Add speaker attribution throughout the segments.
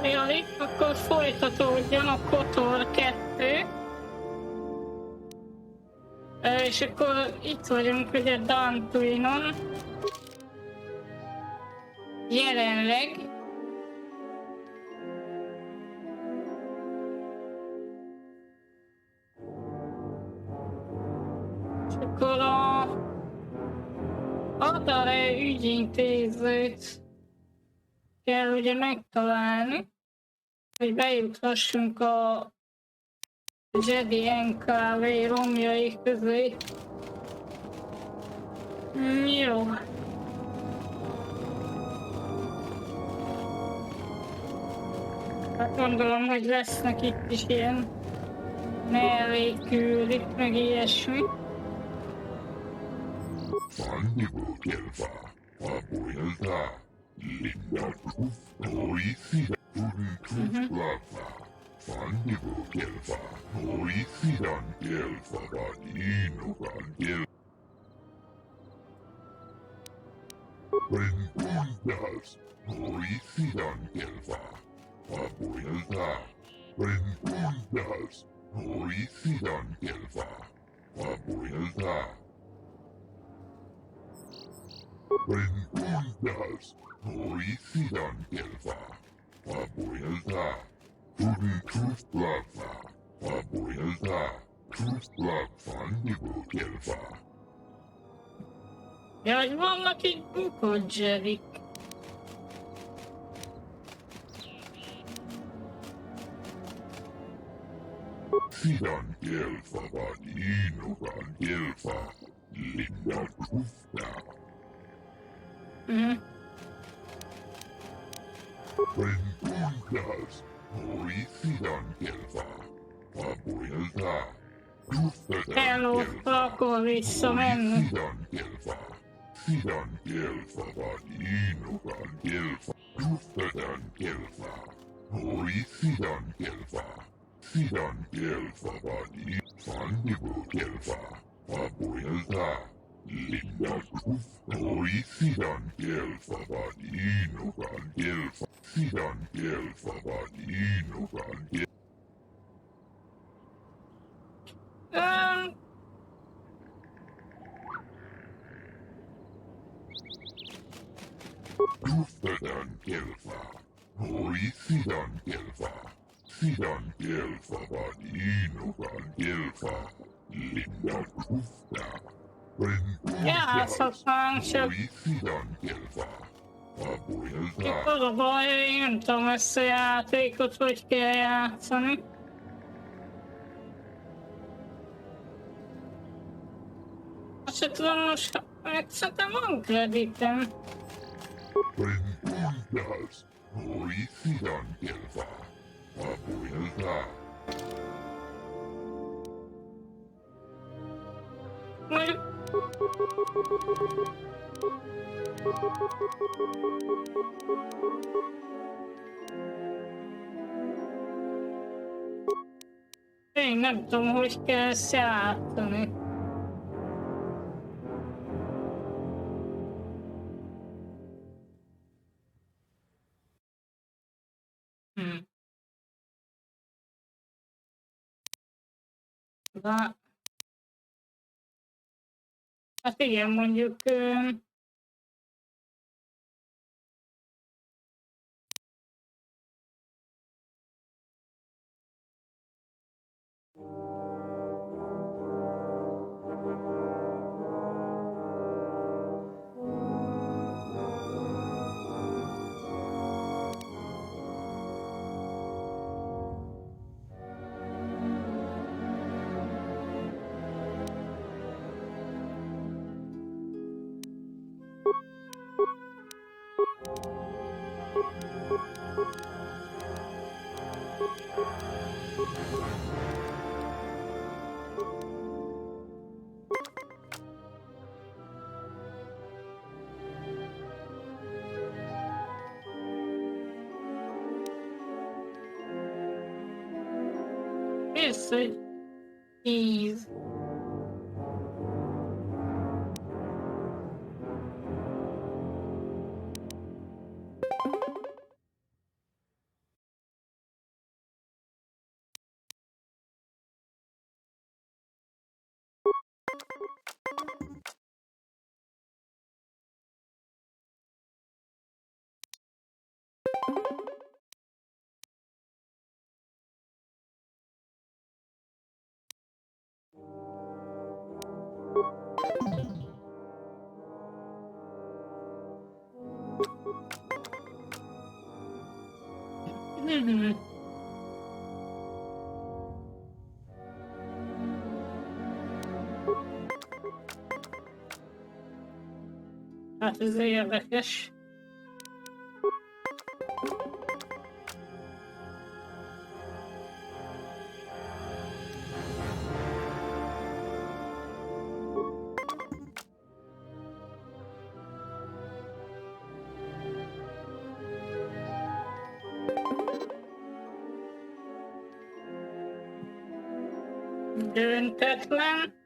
Speaker 1: Jaj, akkor folytatódjon a KOTOR 2. És akkor itt vagyunk ugye Dantooineon. Jelenleg. És akkor a Adare ügyintézőt kell ugye megtalálni, hogy bejuthassunk a Jedi Enclave romjai közé. Jó. Hát gondolom, hogy lesznek itt is ilyen mellékűrik, meg ilyesmi. Ja, hogy vannak itt bukott Jedik.
Speaker 2: Sidan gelfa vagy inogan gelfa linda kufta. Renkundas hoi sidan gelfa vaboilta.
Speaker 1: Hello, akkor visszamenni.
Speaker 2: Sidan gelfa vagy inogan gelfa kuftadan gelfa. Hoi sidan gelfa. Sidan gelfa vagy fandibo gelfa vaboilta. Linda kufta. Hoi sidan gelfa vagy inogan gelfa. Sidan gelfa vagy inogan gelfa. Kuftadan gelfa. Hoi sidan gelfa. Sidan gelfa vagy inogan gelfa. Linda kufta.
Speaker 1: Játszhatnánk, csak
Speaker 2: Sidan gelfa.
Speaker 1: itt az a baj, hogy én nem tudom ezt a játékot, hogy kell játszani. Azt se tudom most, szerintem van kreditem.
Speaker 2: Renkundas hoi sidan gelfa. Vaboilta.
Speaker 1: Mondjuk én nem tudom, hogy kell ezt játszani. Hát igen, mondjuk ez, hogy 10. Hát ez érdekes. Döntetlen.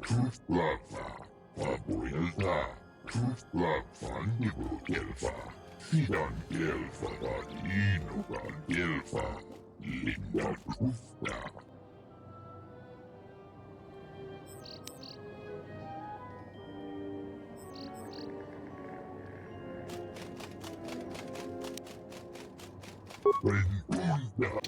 Speaker 2: Truth Platfa, Papuilta, Truth Platfan Dibu Kelfa, Sidan Kelfa, Inukan Kelfa, Linda Trufta. Pentunda.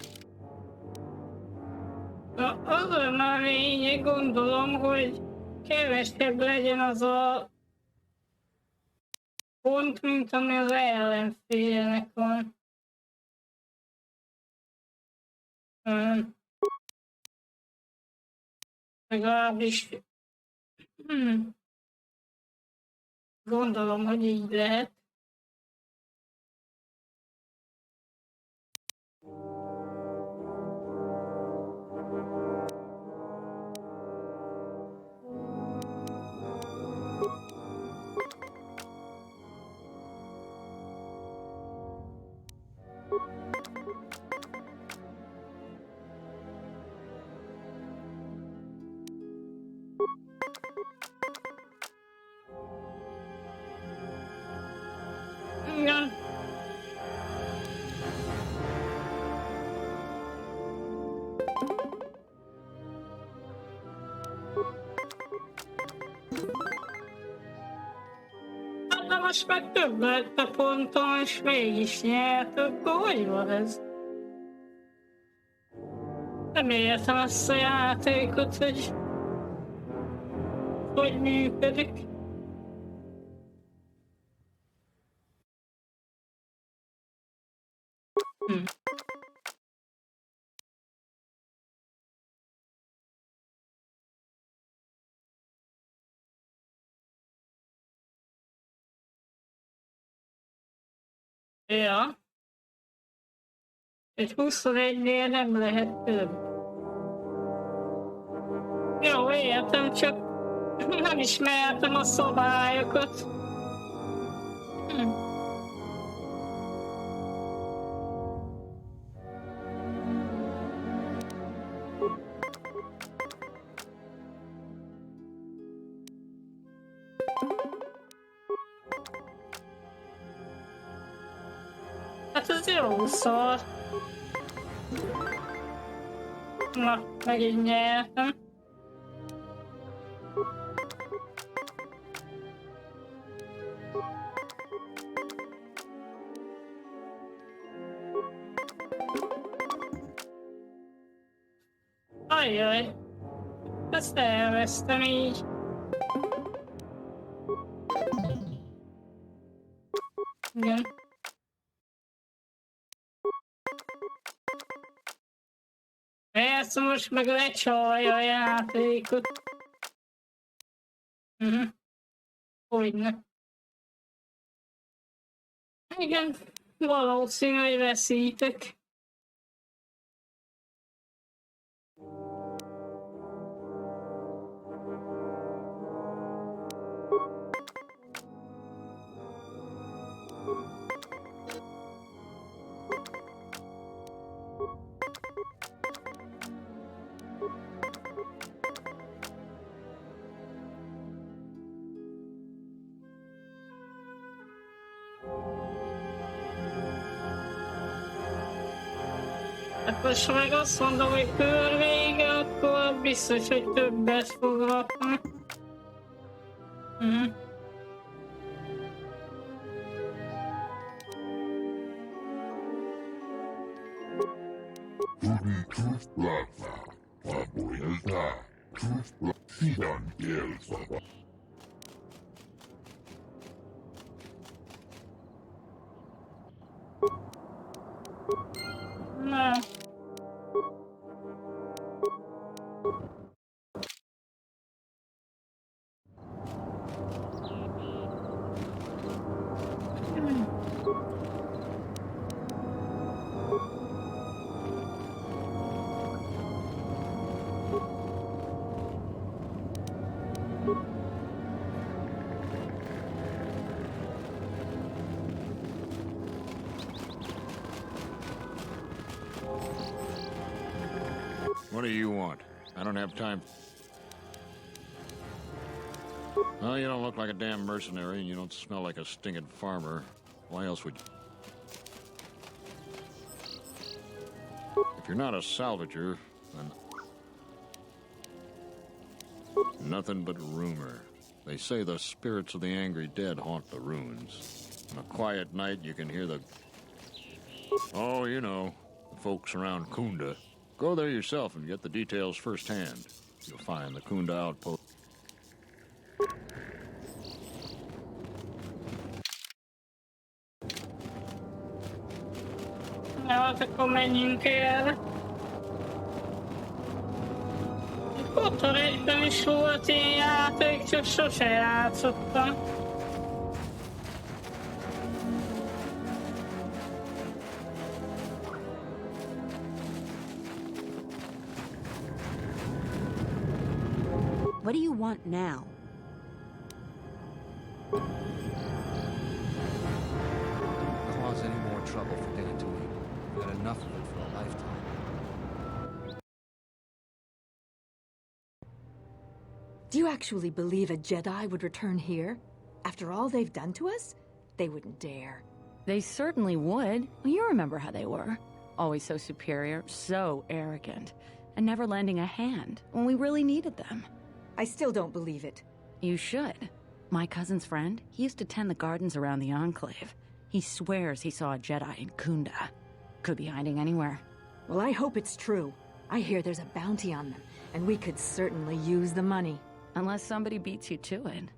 Speaker 1: Azon a lényeg, gondolom, hogy kevesebb legyen az a pont, mint ami az ellenfélnek van. Legalábbis gondolom, hogy így lehet. Igen. Hát de most meg több lett a ponton, és mégis nyert, akkor hogy van ez? Nem értem azt a játékot, hogy működik. Ja. Egy 21-nél nem lehet több. Jó, értem, csak nem ismertem a szabályokat. Hát ez jó szar. Na, megint nyertem. Ajjaj, ezt elvesztem így. Igen. Persze most meg lecsalja a játékot. Hogyne. Igen, valószínű, hogy veszítek. Most meg azt mondom, hogy kör vége, akkor biztos, hogy többet fog rakni.
Speaker 2: Tuli Truth Plasma, papuilta, Truth Plasma, sidan kielfava.
Speaker 1: Na.
Speaker 3: What do you want? I don't have time. Well, you don't look like a damn mercenary, and you don't smell like a stinking farmer. Why else would you? If you're not a salvager, then... Nothing but rumor. They say the spirits of the angry dead haunt the ruins. On a quiet night, you can hear the... Oh, you know, the folks around Kunda. Go there yourself and get the details firsthand. You'll find the Kunda outpost.
Speaker 1: Na, hát akkor menjünk el. KOTOR 1-ben is volt ilyen játék, csak sose játszottam.
Speaker 4: What do you want now?
Speaker 5: Cause any more trouble for Dantooineon. We've had enough of it for a lifetime.
Speaker 4: Do you actually believe a Jedi would return here? After all they've done to us? They wouldn't dare.
Speaker 6: They certainly would. Well, you remember how they were. Always so superior, so arrogant, and never lending a hand when we really needed them.
Speaker 4: I still don't believe it.
Speaker 6: You should. My cousin's friend, he used to tend the gardens around the Enclave. He swears he saw a Jedi in Kunda. Could be hiding anywhere.
Speaker 4: Well, I hope it's true. I hear there's a bounty on them, and we could certainly use the money.
Speaker 6: Unless somebody beats you to it.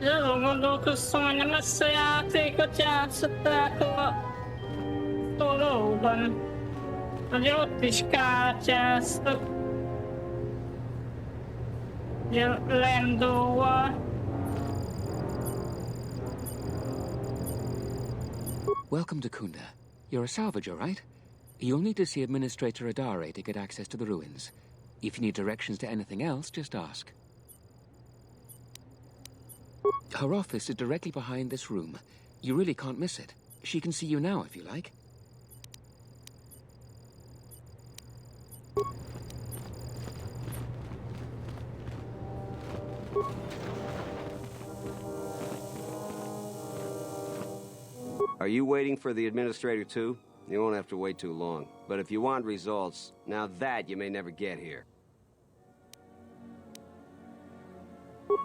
Speaker 1: Azon gondolkoztam, hogy nem ezt a játékot játszották a Solo-ban. Hogy ott is kártyáztak. Ugye Lendóval.
Speaker 7: Welcome to Kunda. You're a salvager, right? You'll need to see Administrator Adare to get access to the ruins. If you need directions to anything else, just ask. Her office is directly behind this room. You really can't miss it. She can see you now, if you like.
Speaker 8: Are you waiting for the administrator too? You won't have to wait too long. But if you want results, now that you may never get here.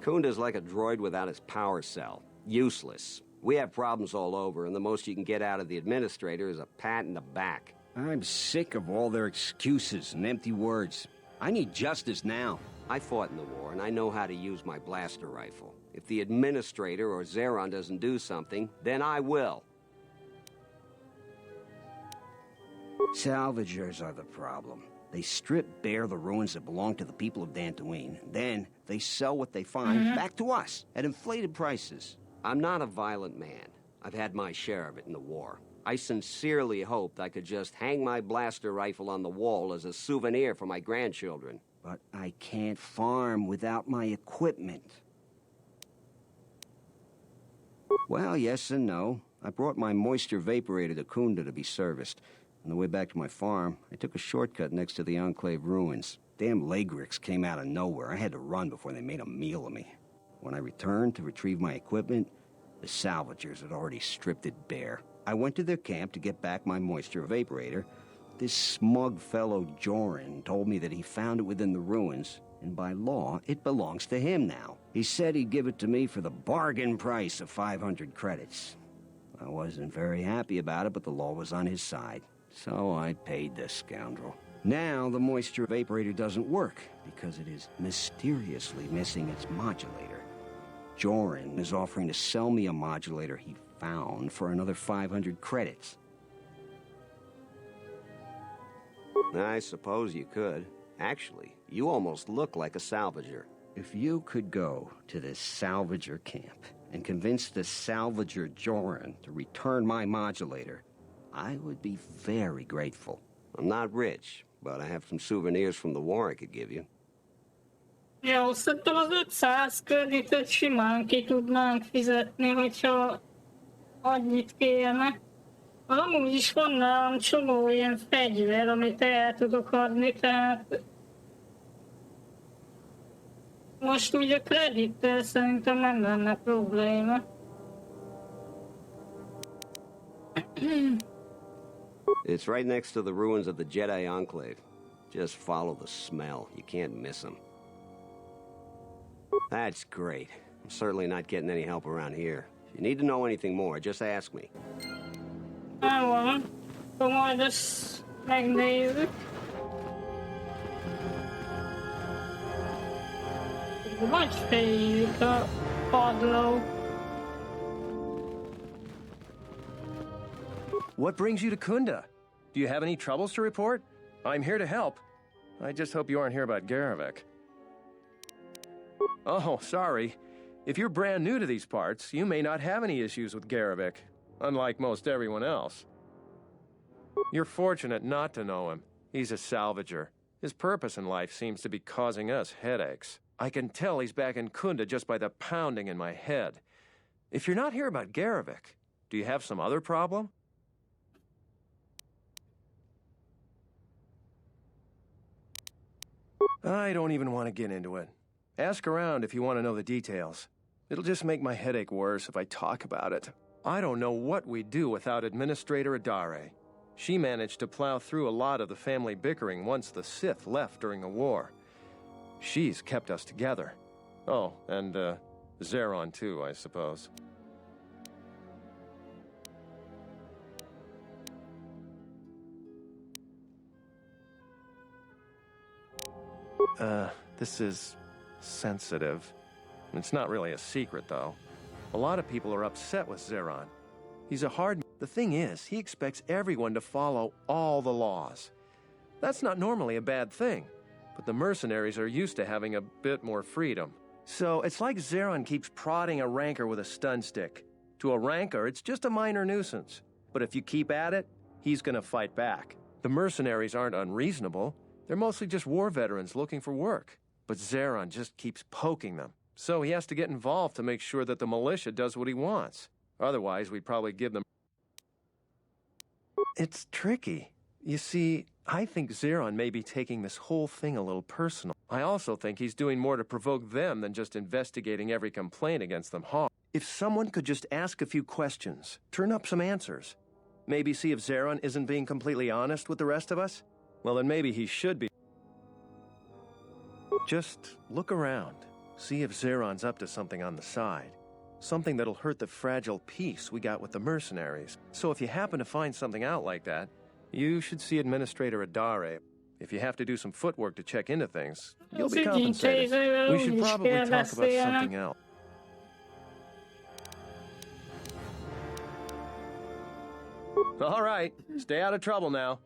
Speaker 8: Kunda's like a droid without his power cell. Useless. We have problems all over, and the most you can get out of the administrator is a pat in the back.
Speaker 9: I'm sick of all their excuses and empty words. I need justice now.
Speaker 8: I fought in the war, and I know how to use my blaster rifle. If the administrator or Zeron doesn't do something, then I will.
Speaker 9: Salvagers are the problem. They strip bare the ruins that belong to the people of Dantooineon. Then they sell what they find back to us at inflated prices.
Speaker 8: I'm not a violent man. I've had my share of it in the war. I sincerely hoped I could just hang my blaster rifle on the wall as a souvenir for my grandchildren.
Speaker 9: But I can't farm without my equipment. Well, yes and no. I brought my moisture vaporator to Kunda to be serviced. On the way back to my farm, I took a shortcut next to the Enclave ruins. Damn Lagrix came out of nowhere. I had to run before they made a meal of me. When I returned to retrieve my equipment, the salvagers had already stripped it bare. I went to their camp to get back my moisture evaporator, This smug fellow Joran told me that he found it within the ruins, and by law, it belongs to him now. He said he'd give it to me for the bargain price of 500 credits. I wasn't very happy about it, but the law was on his side, so I paid this scoundrel. Now the moisture evaporator doesn't work because it is mysteriously missing its modulator. Joran is offering to sell me a modulator he found for another 500 credits.
Speaker 8: I suppose you could. Actually, you almost look like a salvager.
Speaker 9: If you could go to this salvager camp and convince the salvager Joran to return my modulator, I would be very grateful.
Speaker 8: I'm not rich, but I have some souvenirs from the war I could give you.
Speaker 1: Jó, szerintem az 500 kreditet simán ki tudnánk fizetni, hogyha annyit kérne. Amúgy is van nálam csomó ilyen fegyver, amit el tudok adni, tehát most úgy a kredittel szerintem nem lenne probléma.
Speaker 8: It's right next to the ruins of the Jedi Enclave. Just follow the smell. You can't miss them. That's great. I'm certainly not getting any help around here. If you need to know anything more, just ask me.
Speaker 1: Van, akkor majd ezt megnézzük. Vagy féljük a padló.
Speaker 10: What brings you to Kunda? Do you have any troubles to report? I'm here to help. I just hope you aren't here about Garavik. Oh, sorry. If you're brand new to these parts, you may not have any issues with Garavik, unlike most everyone else. You're fortunate not to know him. He's a salvager. His purpose in life seems to be causing us headaches. I can tell he's back in Kunda just by the pounding in my head. If you're not here about Garavik, do you have some other problem? I don't even want to get into it. Ask around if you want to know the details. It'll just make my headache worse if I talk about it. I don't know what we'd do without Administrator Adare. She managed to plow through a lot of the family bickering once the Sith left during the war. She's kept us together. Oh, and, Zeron too, I suppose. This is sensitive. It's not really a secret, though. A lot of people are upset with Zeron. He's a hard... The thing is, he expects everyone to follow all the laws. That's not normally a bad thing, but the mercenaries are used to having a bit more freedom. So it's like Zeron keeps prodding a rancor with a stun stick. To a rancor, it's just a minor nuisance. But if you keep at it, he's gonna fight back. The mercenaries aren't unreasonable. They're mostly just war veterans looking for work. But Zeron just keeps poking them. So he has to get involved to make sure that the militia does what he wants. Otherwise, we'd probably give them... It's tricky. You see, I think Zeron may be taking this whole thing a little personal. I also think he's doing more to provoke them than just investigating every complaint against them hard. If someone could just ask a few questions, turn up some answers, maybe see if Zeron isn't being completely honest with the rest of us, well, then maybe he should be. Just look around. See if Zeron's up to something on the side. Something that'll hurt the fragile peace we got with the mercenaries. So if you happen to find something out like that, you should see Administrator Adare. If you have to do some footwork to check into things, you'll be compensated. We should probably talk about something else. All right, stay out of trouble now.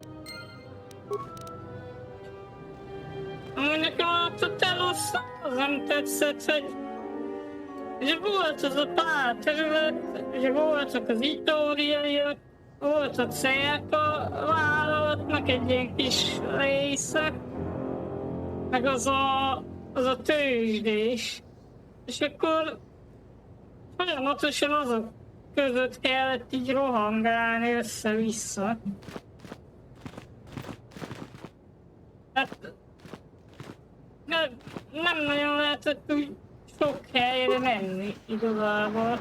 Speaker 1: Nekem ott először az nem tetszett, hogy ugye volt az a pár terület, ugye voltak az itóriaiak, volt a cerka vállalatnak egy ilyen kis része, meg az a tőzsdés. És akkor folyamatosan azok között kellett így rohangálni össze-vissza. Hát, nem nagyon lehetett úgy sok helyre menni igazából.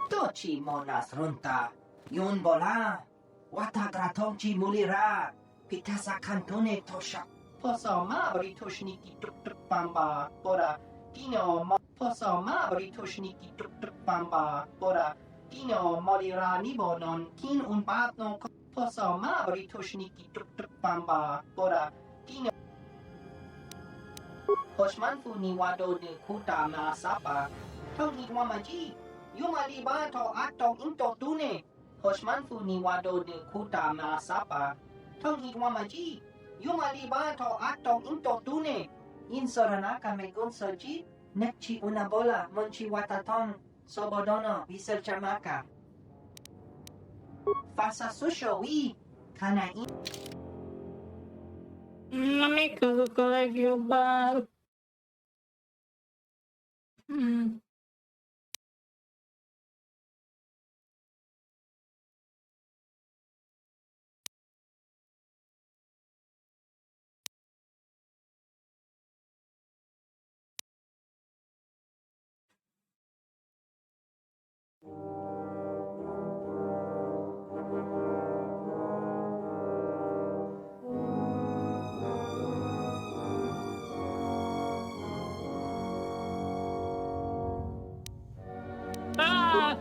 Speaker 11: Tochi monas runta, yun bola, watagratonchi mulira, pitasa cantone tosha. Posoma britushniki tuk bamba, bora, dino posoma britushniki tuk bamba, bora, dino morira nibonon, kin un batno posoma britushniki tuk bamba, bora, dino. Hoshmanfu ni wado de kuta ma sapa, tongi wamaji. Yumali bato atong into tune. Hoshmanfu ni wado de kuta ma sapa. Tongi wamaji. Yumali bato atong into tune. Insoranaka megunsoji. Nekchi una bola monchi wataton. Sobodono visel chamaka. Fasa susho wi. Kana in.
Speaker 1: Non mi ricordo collegio bar.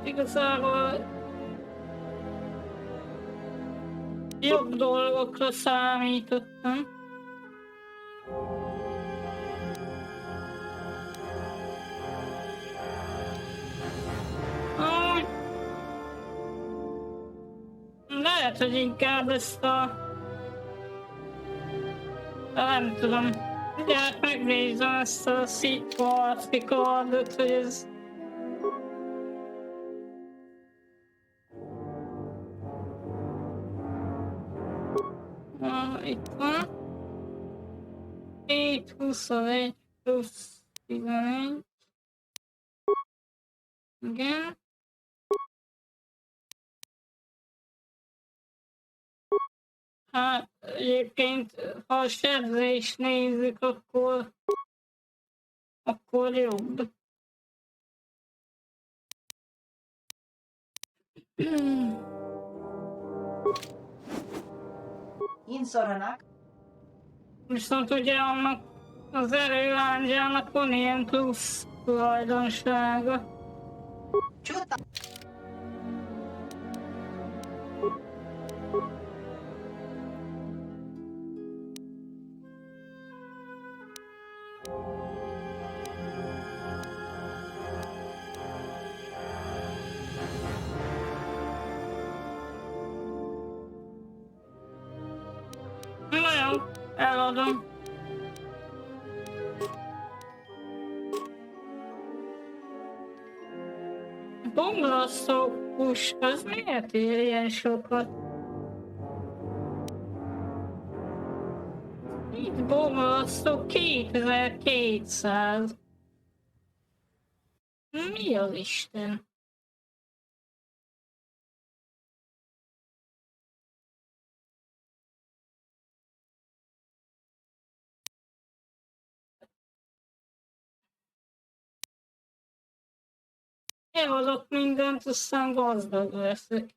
Speaker 1: Igazából jobb dolgokra számítottam. Lehet, hogy inkább ezt a... Nem tudom. Mindjárt megnézem ezt a Sith Recordot, hogy ez... Itt van. 7-21 plusz 11. Igen. Hát egyébként, ha a sebzést nézzük, akkor jobb.
Speaker 11: Inszoranak.
Speaker 1: Viszont ugye annak az erőlángyának van ilyen plusz tulajdonsága.
Speaker 11: Csuta.
Speaker 1: Na jó, eladom. Bomlasztó puska, az miért ér ilyen sokat? Itt bomlasztó 2200. Mi az Isten? Eladok mindent, aztán gazdag leszek.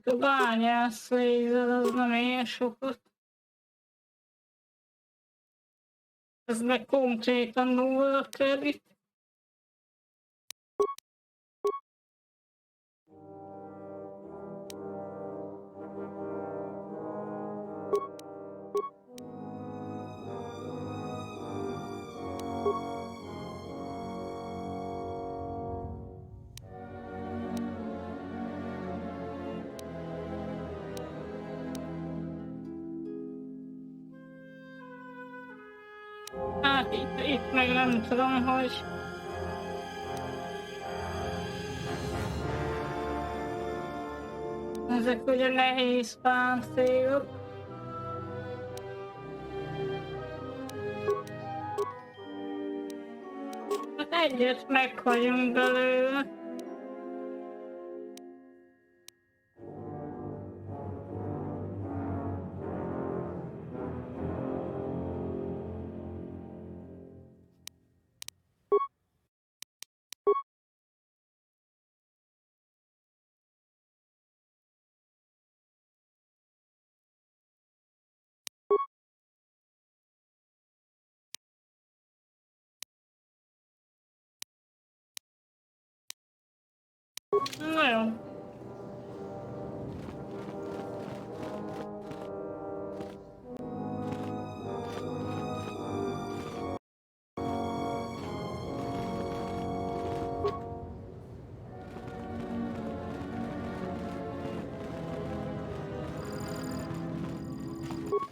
Speaker 1: A bányász lézer az nem ér sokat. Ez meg konkrétan 0 kredit. Hát itt meg nem tudom, hogy... Ezek ugye nehéz páncélok. Hát egyet meghagyunk belőle. Na jó.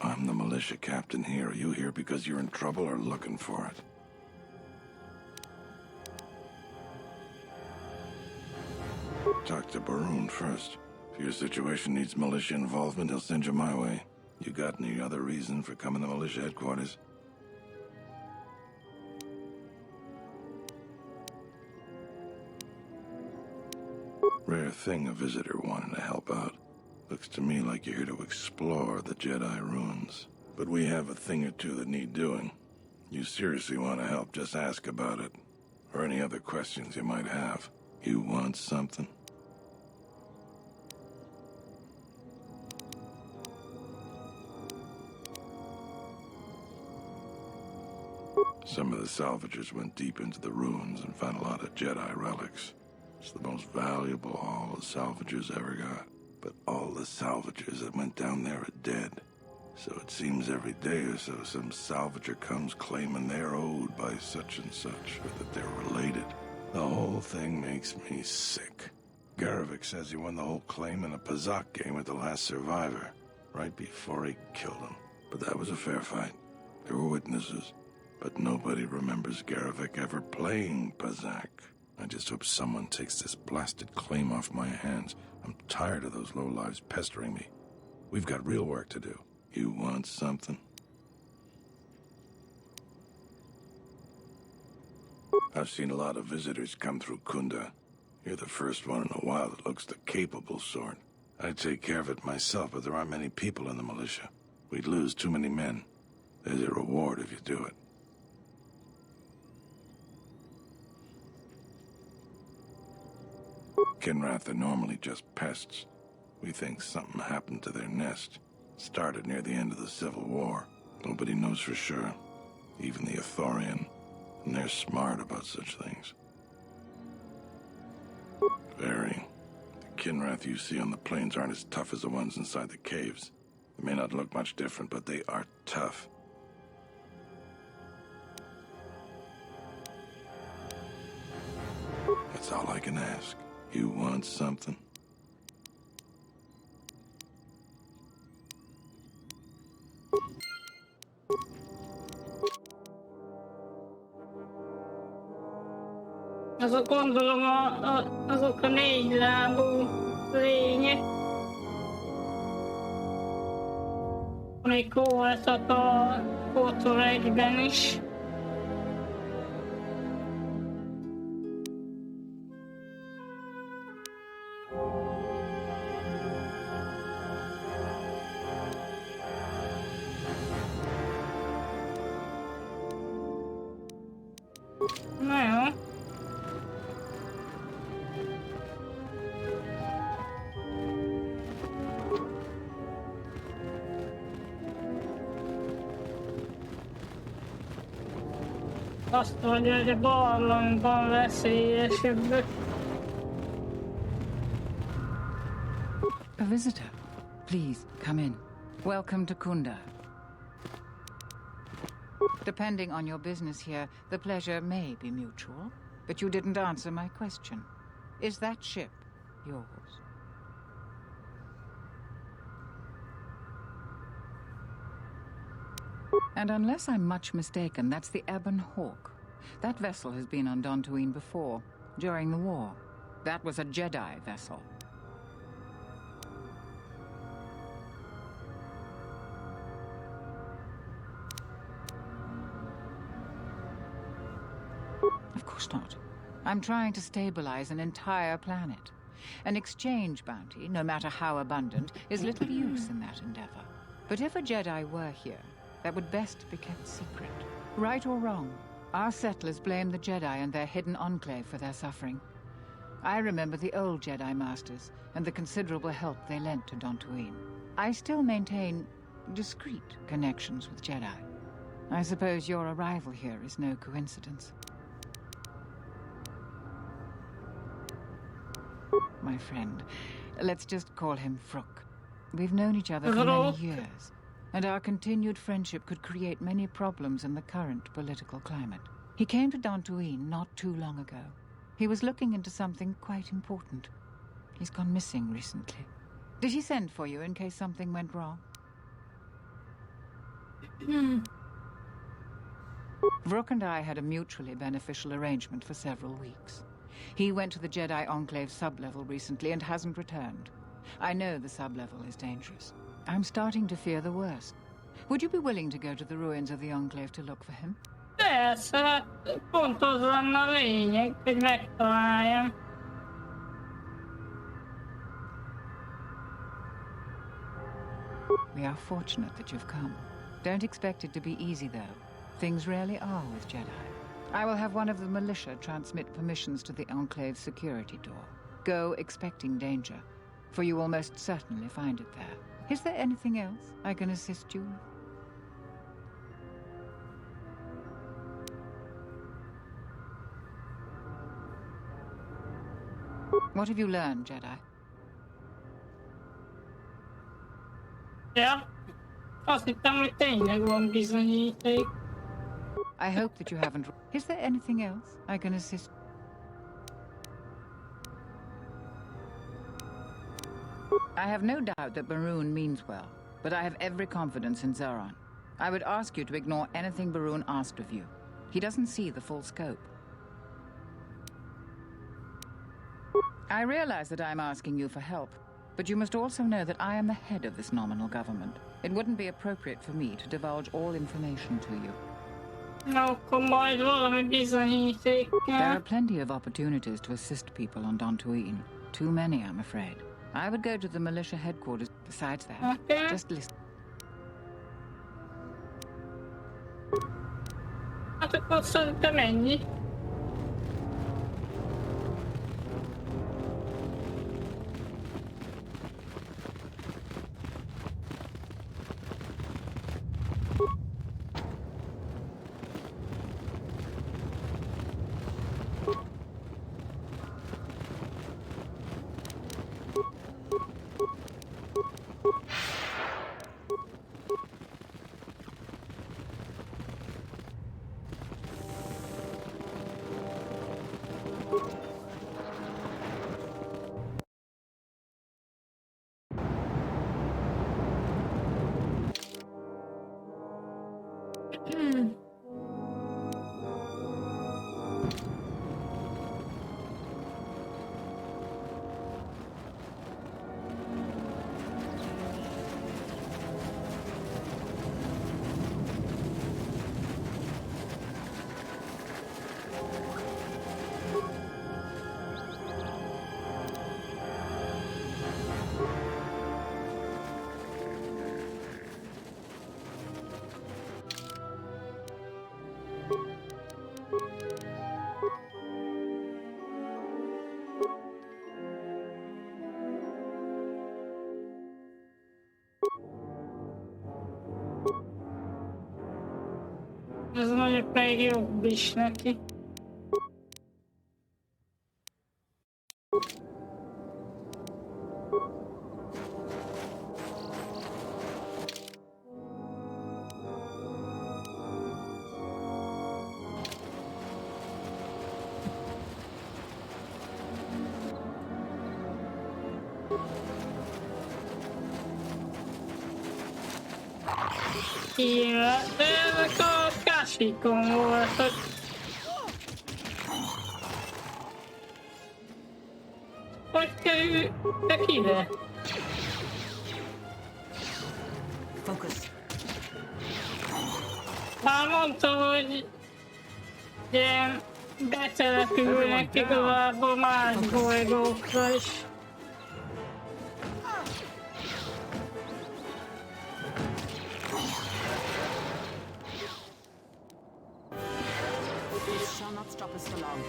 Speaker 2: I'm the militia captain here. Are you here because you're in trouble or looking for it? Talk to Baroon first. If your situation needs militia involvement, he'll send you my way. You got any other reason for coming to militia headquarters? Rare thing a visitor wanting to help out. Looks to me like you're here to explore the Jedi ruins. But we have a thing or two that need doing. You seriously want to help, just ask about it. Or any other questions you might have. You want something? Some of the salvagers went deep into the ruins and found a lot of Jedi relics. It's the most valuable haul the salvagers ever got. But all the salvagers that went down there are dead. So it seems every day or so some salvager comes claiming they're owed by such and such, or that they're related. The whole thing makes me sick. Garavik says he won the whole claim in a Pazak game with the last survivor, right before he killed him. But that was a fair fight. There were witnesses. But nobody remembers Garavik ever playing Pazak. I just hope someone takes this blasted claim off my hands. I'm tired of those lowlives pestering me. We've got real work to do. You want something? I've seen a lot of visitors come through Kunda. You're the first one in a while that looks the capable sort. I'd take care of it myself, but there aren't many people in the militia. We'd lose too many men. There's a reward if you do it. Kinrath are normally just pests. We think something happened to their nest. Started near the end of the Civil War. Nobody knows for sure. Even the Ithorian. And they're smart about such things. Very. The Kinrath you see on the plains aren't as tough as the ones inside the caves. They may not look much different, but they are tough. That's all I can ask. You want something?
Speaker 1: Azok gondolom azok a négylábú lények. Még voltak a KOTOR 1-ben is. Na jó. Azt mondja, hogy a barlangban veszélyesebbek.
Speaker 12: A visitor. Please, come in. Welcome to Kunda. Depending on your business here, the pleasure may be mutual, but you didn't answer my question. Is that ship yours? And unless I'm much mistaken, that's the Ebon Hawk. That vessel has been on Dantooineon before, during the war. That was a Jedi vessel. Of course not. I'm trying to stabilize an entire planet. An exchange bounty, no matter how abundant, is little use in that endeavor. But if a Jedi were here, that would best be kept secret. Right or wrong, our settlers blame the Jedi and their hidden enclave for their suffering. I remember the old Jedi Masters and the considerable help they lent to Dantooineon. I still maintain discreet connections with Jedi. I suppose your arrival here is no coincidence. My friend, let's just call him Vrook. We've known each other for many years, and our continued friendship could create many problems in the current political climate. He came to Dantooineon not too long ago. He was looking into something quite important. He's gone missing recently. Did he send for you in case something went wrong? Vrook and I had a mutually beneficial arrangement for several weeks. He went to the Jedi Enclave sublevel recently and hasn't returned. I know the sublevel is dangerous. I'm starting to fear the worst. Would you be willing to go to the ruins of the Enclave to look for him?
Speaker 1: Persze, pont az lenne a lényeg, hogy megtaláljam.
Speaker 12: We are fortunate that you've come. Don't expect it to be easy, though. Things rarely are with Jedi. I will have one of the militia transmit permissions to the Enclave's security door. Go expecting danger, for you will most certainly find it there. Is there anything else I can assist you with? What have you learned, Jedi?
Speaker 1: Ja, azt hittem, hogy tényleg van bizonyíték.
Speaker 12: I hope that you haven't... Is there anything else I can assist? I have no doubt that Barun means well, but I have every confidence in Zeron. I would ask you to ignore anything Barun asked of you. He doesn't see the full scope. I realize that I'm asking you for help, but you must also know that I am the head of this nominal government. It wouldn't be appropriate for me to divulge all information to you.
Speaker 1: Akkor majd valami bizonyíték kell.
Speaker 12: There are plenty of opportunities to assist people on Dantooineon. Too many, I'm afraid. I would go to the militia headquarters. Besides that,
Speaker 1: Okay.
Speaker 12: just listen.
Speaker 1: Hát akkor szerintem ennyi. Ez mondjuk még jobb is neki. hírre, de ezek a kásikon voltak. Hogy kerültek ide?
Speaker 13: Focus.
Speaker 1: Már mondta, hogy ilyen betelepülnek igazából más bolygókra is.
Speaker 13: This shall not stop us for long.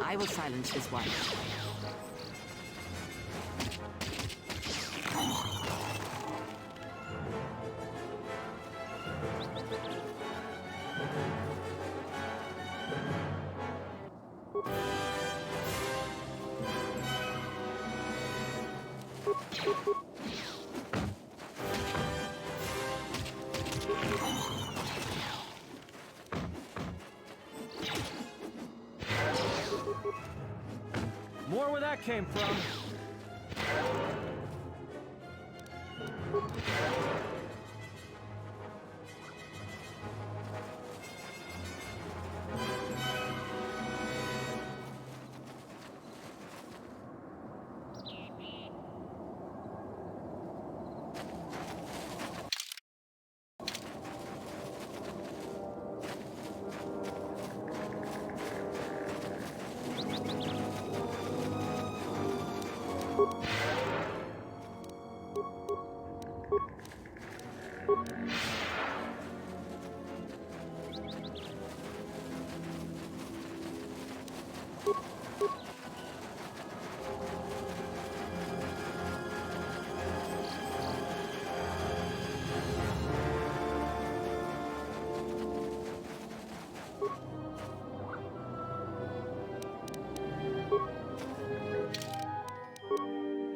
Speaker 13: I will silence this one.
Speaker 10: More where that came from.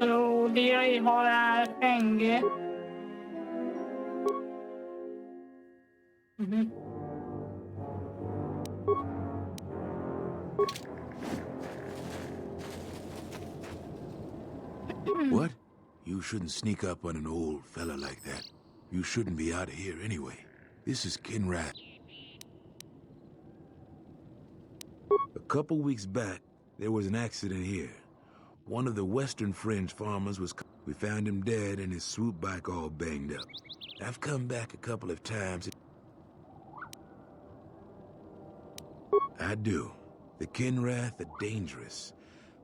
Speaker 1: Ródiai halál penge.
Speaker 14: What? You shouldn't sneak up on an old fella like that. You shouldn't be out of here anyway. This is Kinrath. A couple weeks back, there was an accident here. One of the Western Fringe farmers was... We found him dead and his swoop bike all banged up. I've come back a couple of times. I do. The Kinrath are dangerous.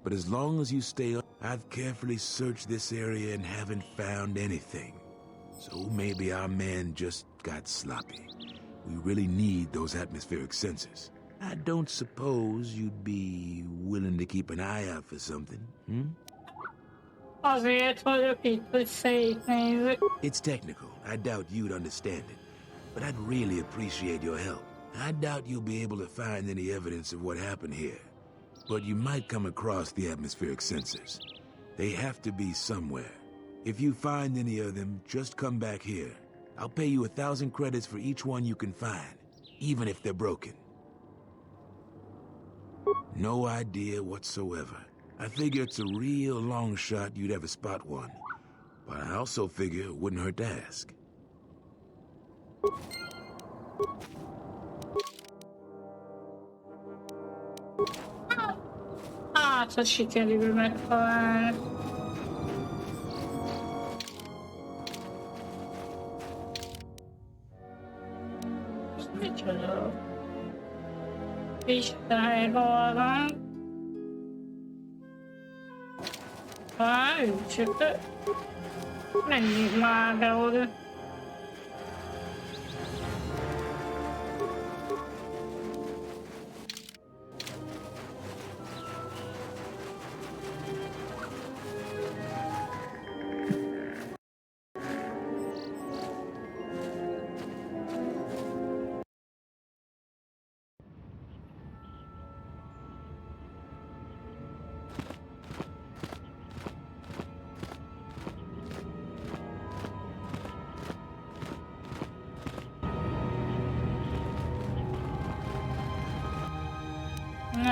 Speaker 14: But as long as you stay on, I've carefully searched this area and haven't found anything. So maybe our men just got sloppy. We really need those atmospheric sensors. I don't suppose you'd be willing to keep an eye out for something, hmm?
Speaker 1: Azért vagyok itt, hogy szétnézzük.
Speaker 14: It's technical. I doubt you'd understand it. But I'd really appreciate your help. I doubt you'll be able to find any evidence of what happened here. But you might come across the atmospheric sensors. They have to be somewhere. If you find any of them, just come back here. I'll pay you 1,000 credits for each one you can find, even if they're broken. No idea whatsoever. I figure it's a real long shot you'd ever spot one. But I also figure it wouldn't hurt to ask.
Speaker 1: Hát, ha sikerül megtalálni. Ez micsoda? Listájban van. Csak menjünk már be oda.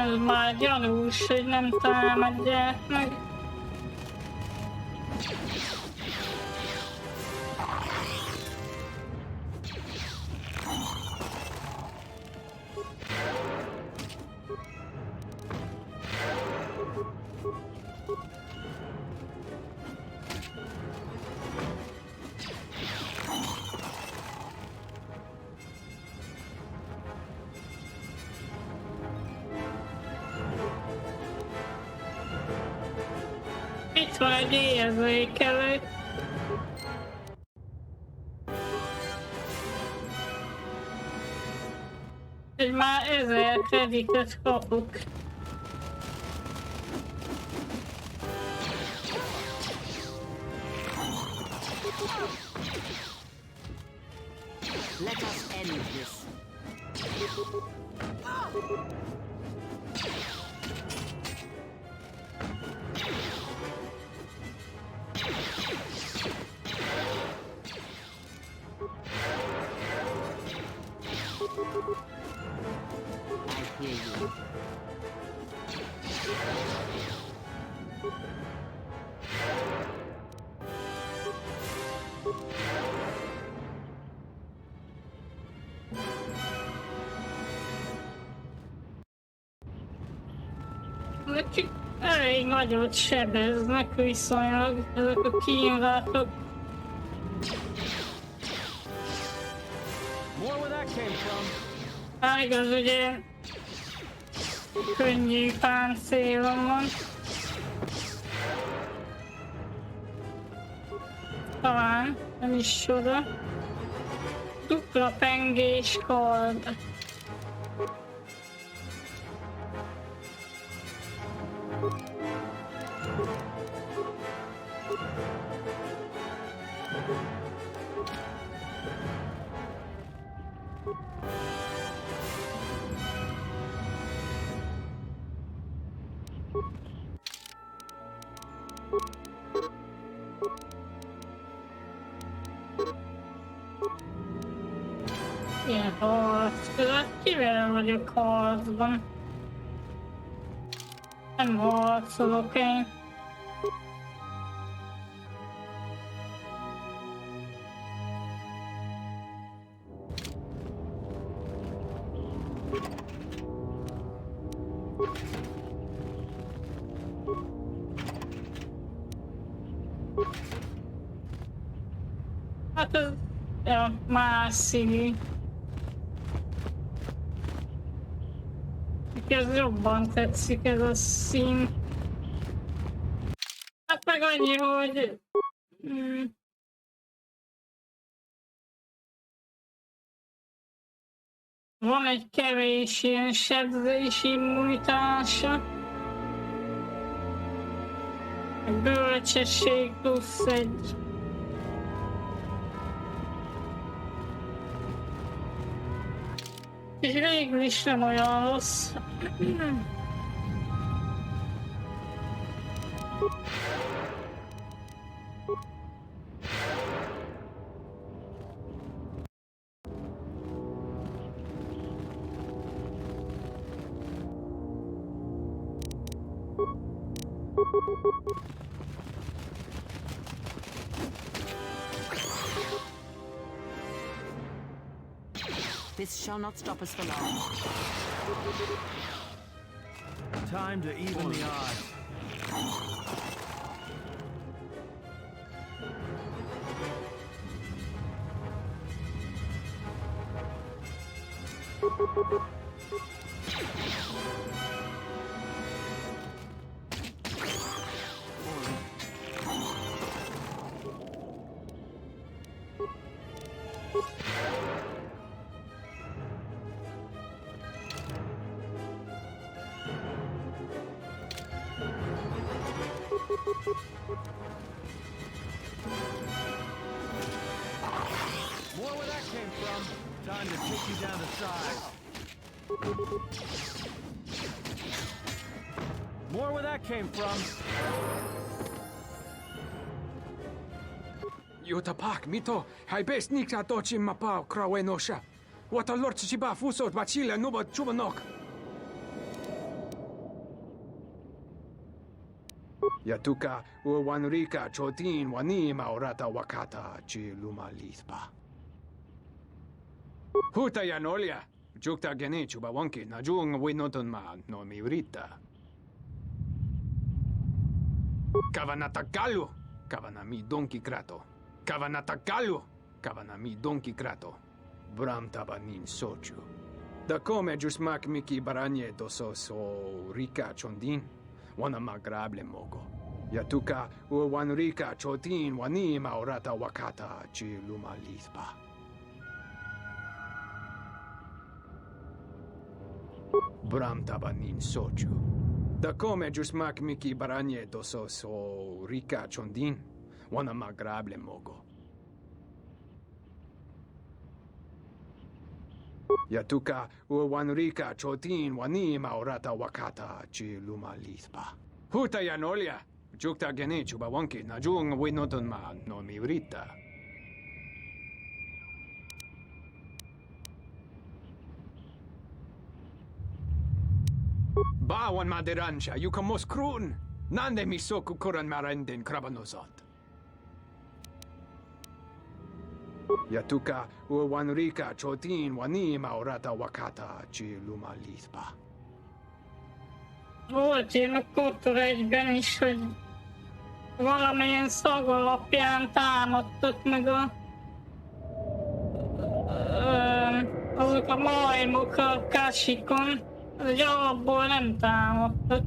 Speaker 1: Ez már gyanús, hogy nem támadják meg. Itt van egy érzékelő. Hogy már 1000 kreditet kapok.
Speaker 13: Let us end this. I hear you.
Speaker 1: Nekik elég nagyot sebeznek viszonylag ezek a Kinrathok. Hát igaz, ugye könnyű páncélom van. Talán nem is csoda. Dupla pengés kard. Ilyen harc között kivel vagyok harcban? Nem harcolok én. Hát ez... ja, más színű. Ez jobban tetszik ez a szín. Hát meg annyi, hogy... van egy kevés ilyen sebzési immunitása. Bölcsesség plusz egy. És végül is nem olyan rossz.
Speaker 13: This shall not stop us for long.
Speaker 15: Time to even the odds. More where that came from. Time to take you down to size. More where that came from.
Speaker 7: Jota pak mito, hai best niksa tochi mapao krawenosha. What a lord chiba fusot bachile no but chubanok.
Speaker 15: Yatuka uwanrika chotin wanima orata wakata chi lumalitpa. Huta yanolia, jukta gene chubawanki na jung winoton ma no miurita. Kavanatakalu, kavanami donki krato. Kavanatakalu, kavanami donki krato. Bram tabanin sochu. Da come jusmak miki baranye doso so rika chondin, wana magrable mogo. Yatuka uwanrika chotin wanima orata wakata chi lumalitpa. Bram tabanin sochu. Da come jusmak miki baranye doso so rika chondin, wana magrable mogo. Yatuka uwanrika chotin wanima orata wakata chi lumalitpa. Huta yanolia, jukta gene chubawanki na jung winoton ma no miurita. Bawan maderansha, yukamos krun. Nande misoku kuran marenden krabanosot. Yatuka uwanrika chotin wanima orata wakata chi lumalitpa.
Speaker 1: Volt én a KOTOR 1-ben is, hogy valamilyen szag alapján támadtak meg azok a majmok a Kashikon, hogy alapból nem támadtak.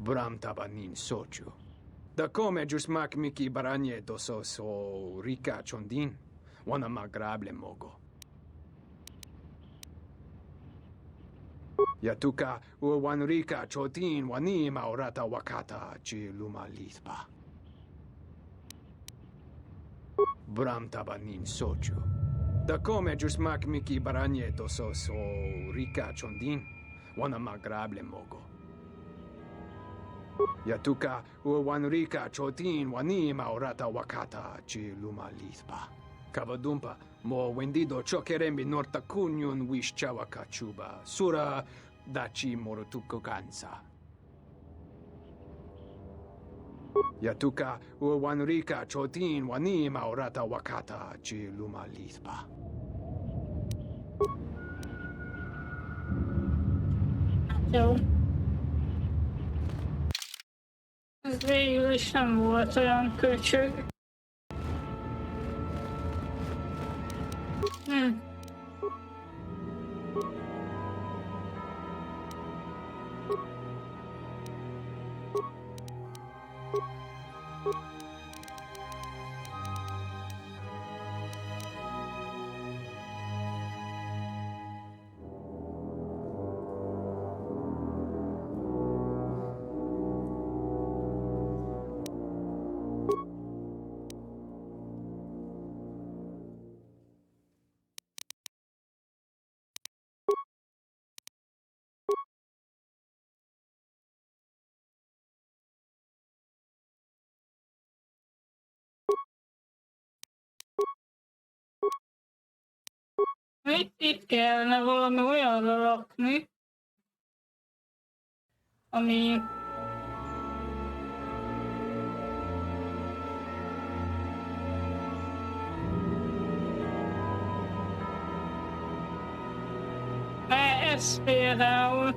Speaker 15: Bram tabanin sochu. Da come jusmak miki baranye doso so rika chondin, wana magrable mogo. Yatuka uwanrika chotin wanima orata wakata chi lumalitpa. Bram tabanin sochu. Da come jusmak miki baranye doso so rika chondin, wana magrable mogo. Yatuka uwanrika chotin wanima orata wakata chi lumalitpa. Kavadumpa mo wendido chokerembi nortakunyun wish chawakachuba sura dachi morotuko kansa. Yatuka uwanrika chotin wanima orata wakata chi lumalitpa.
Speaker 1: Jó. Ez végül is nem volt olyan köcsög. Itt kellene valami olyanra rakni, ami ez például,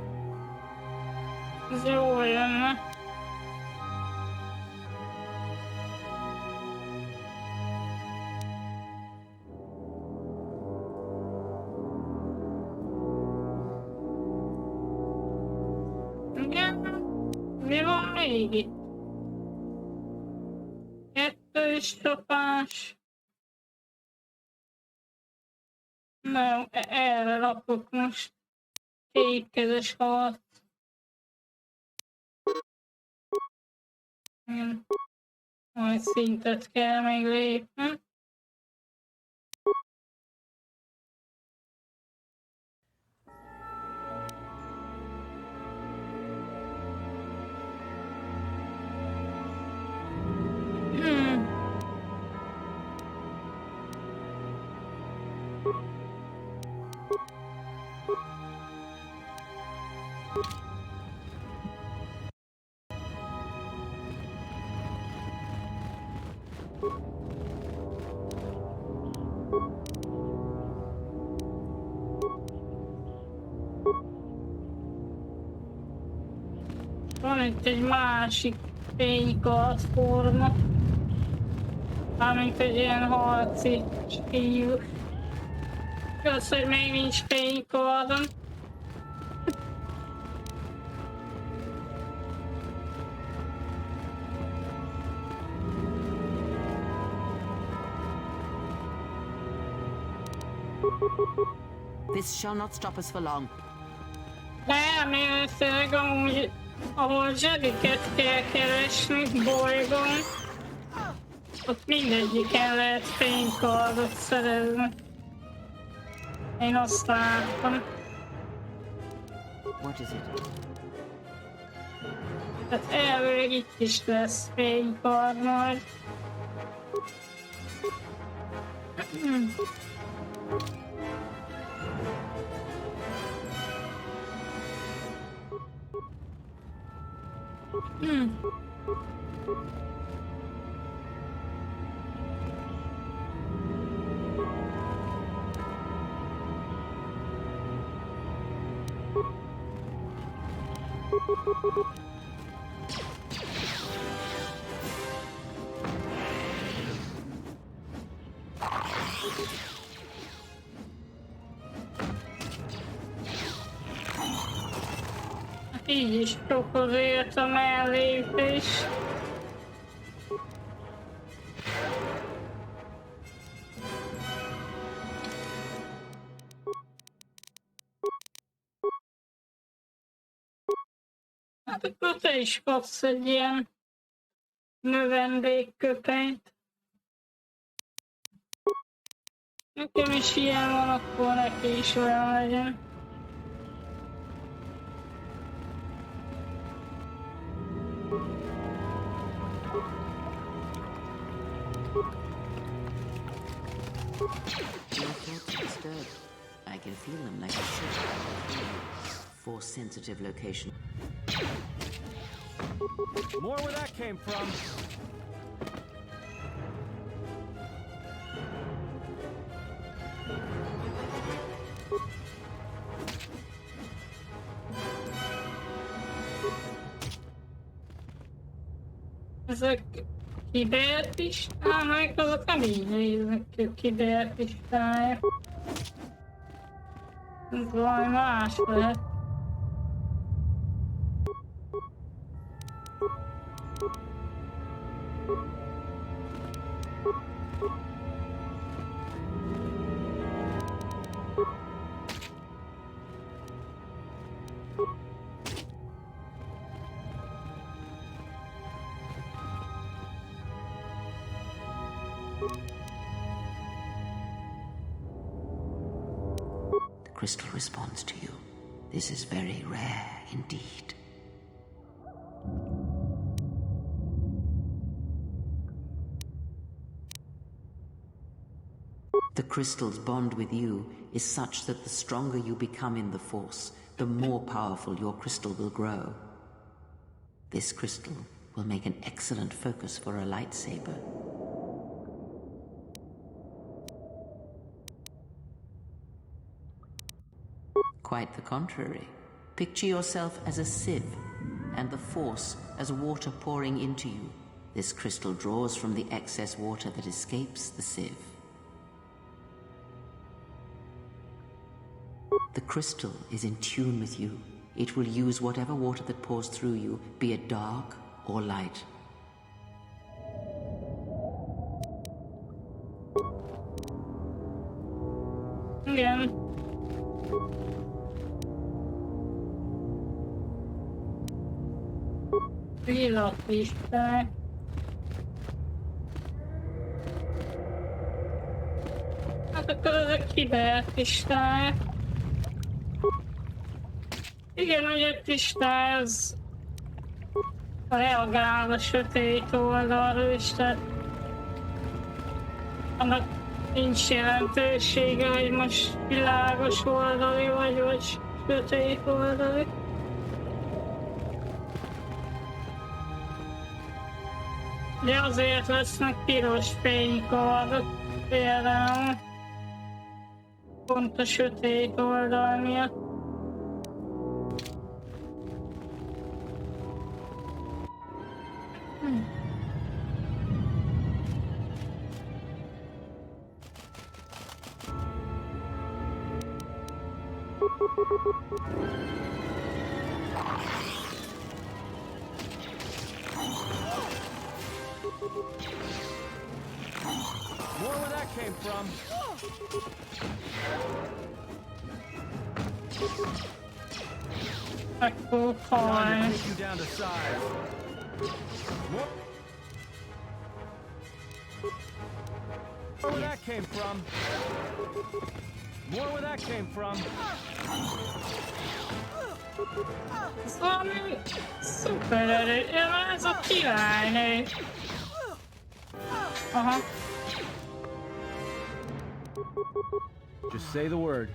Speaker 1: ez jó jönne. Igen, mi van még itt? Kettős csapás. Na, erre rakok most kétkezes halat. Igen. Majd szintet kell még lépni. Van itt egy másik fénykartforma. Mármint egy ilyen harci stílus. Igaz, hogy még nincs fénykardom.
Speaker 13: This shall not stop us for long.
Speaker 1: Elméletileg amúgy, ahol zsebiket kell keresni bolygón, ott mindegyiken lehet fénykardot szerezni. Én azt láttam.
Speaker 13: What is it?
Speaker 1: Tehát elvileg itt is lesz fénykard majd. Így is sok azért a mellépés. Hát akkor te is kapsz egy ilyen növendékköpenyt. Nekem is ilyen van, akkor neki is olyan legyen.
Speaker 13: I can feel them like a ship. Force-sensitive location.
Speaker 16: More where that came from.
Speaker 1: Ezek kiberpistályok, azok nem így néznek ki, kiberpistályok. Ez valami más lehet.
Speaker 13: The crystal responds to you. This is very rare indeed. The crystal's bond with you is such that the stronger you become in the Force, the more powerful your crystal will grow. This crystal will make an excellent focus for a lightsaber. Quite the contrary. Picture yourself as a sieve, and the Force as water pouring into you. This crystal draws from the excess water that escapes the sieve. The crystal is in tune with you. It will use whatever water that pours through you, be it dark or light.
Speaker 1: Igen. Illatlisták. Hát akkor ezek kiberpistályok. Igen, ugye pistály az reagál a sötét oldalra is, tehát annak nincs jelentősége, hogy most világos oldali vagy sötét oldali. De azért lesznek piros fénykard, például pont a sötét oldal miatt.
Speaker 16: More where that came from.
Speaker 1: Akkor
Speaker 16: Time
Speaker 1: haj.
Speaker 16: to take you down to size. More where that came from. More where that came from.
Speaker 1: Valami szuper erő. Ez a királynő. Aha.
Speaker 16: Just say the word.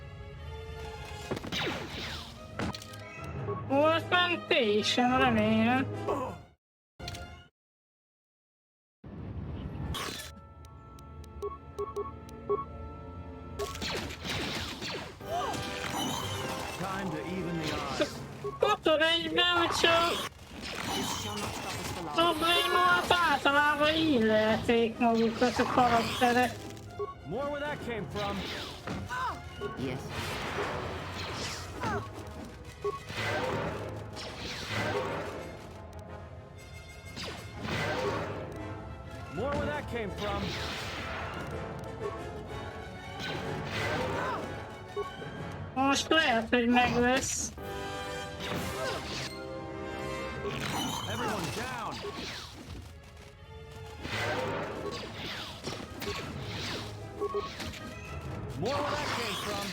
Speaker 1: Volt mentésen, remélem.
Speaker 16: Time to even the odds.
Speaker 1: KOTOR egyben, csak problémát általában illeték magukat a karakterek.
Speaker 16: More where that came from.
Speaker 13: Yes.
Speaker 16: More where that came from.
Speaker 1: Most lehet, hogy meg lesz.
Speaker 16: Everyone down. More where that came from.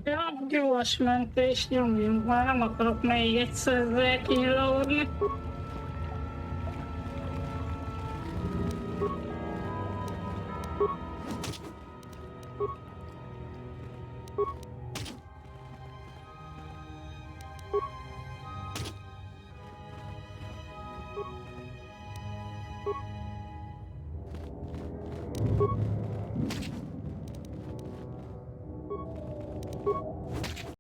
Speaker 1: Ja, gyors mentés, nyomjunk már, nem akarok még egyszer kínlódni.